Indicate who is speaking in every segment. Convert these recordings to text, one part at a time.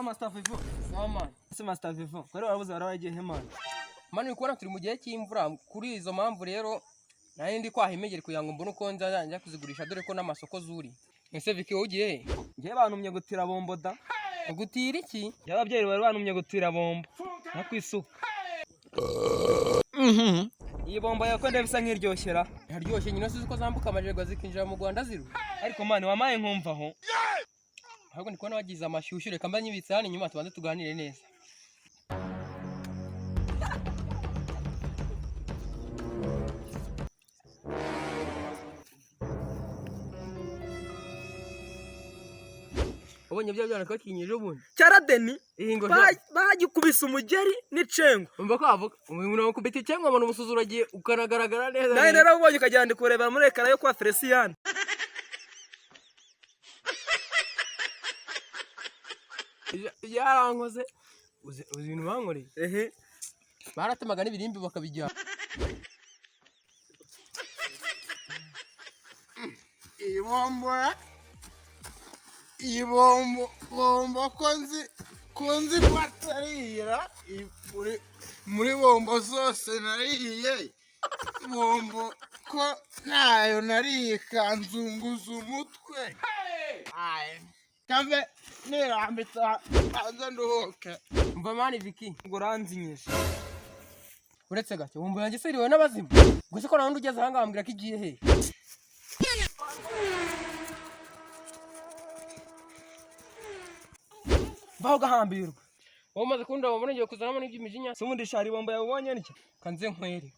Speaker 1: Master Vivo.
Speaker 2: Mama.
Speaker 1: Ese Master Vivo. Kwari warabuze waragiye he man?
Speaker 2: Mani ukubona turi mu gihe cy'imvura kuri izo mpamvu rero nari ndi kwahimegera kugira ngo mbone uko nzajya kuzigurisha dore ko n'amasoko zuri. Ese Vicky ugiye he?
Speaker 1: Ngiye bantumye gutira bombo da.
Speaker 2: Gutira iki?
Speaker 1: Y'ababyeyi bari bantumye gutira bombo. Na kwisuka. Iyi bombo yakonde bisa nk'iryoshyera.
Speaker 2: Haryoshye nyine uko zambuka amajerwa zikinjira mu Rwanda ziru.
Speaker 1: Ariko mani wamaye nkumvaho.
Speaker 2: Ahubwo ndikubona wagize amashyushyu reka mba nyibitse hano inyuma tubanze tuganire neza. Ubonye bya byana kakinyije ubundi.
Speaker 1: Cyaradeni bagikubise umugeri n'icengo.
Speaker 2: Umva ko avuga umuntu wakubita icengo abantu umusuzuragiye ukanagaragara neza.
Speaker 1: Naye rero ubonye ukajyana kureba muri ekara yo kwa Felician.
Speaker 2: Yarankoze uzi ibintu bankoreye. Baratemaga n'ibirimbi bakabijyana.
Speaker 3: Ibombo konzi batarira muri bombo zose nariye bombo ko nayo nariye kanzunguza umutwe kambe nirambitsa hanze nduhuke.
Speaker 2: Umva mani Vicky
Speaker 1: Ngo ranzinyije.
Speaker 2: uretse gake wumva yagisiriwe n'abazimu gusa ko nawe ugeze aha ngambwira ko igiye he.
Speaker 1: Baho gahambirwa.
Speaker 2: Wowe umaze kundaba mbona ngiye kuzanamo n'iby'imijinya.
Speaker 1: Se ubundi shari bombo yabonye n'iki?
Speaker 2: Kanze nkwere.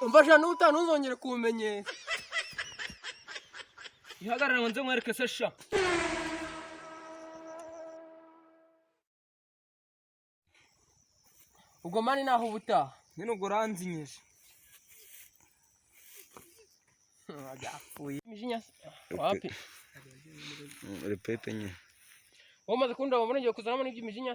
Speaker 2: Umva jana utanuzongere kumenyera.
Speaker 1: Ihagarara ngo nze nkwereke se sha.
Speaker 2: Ubwo mani naho ubutaha.
Speaker 1: Nyine ubwo ranzinyije.
Speaker 2: Yapfuye. Imijinya wapi?
Speaker 3: Repete nye.
Speaker 2: Wowe umaze kundaba mbona ngiye kuzanamo n'iby'imijinya.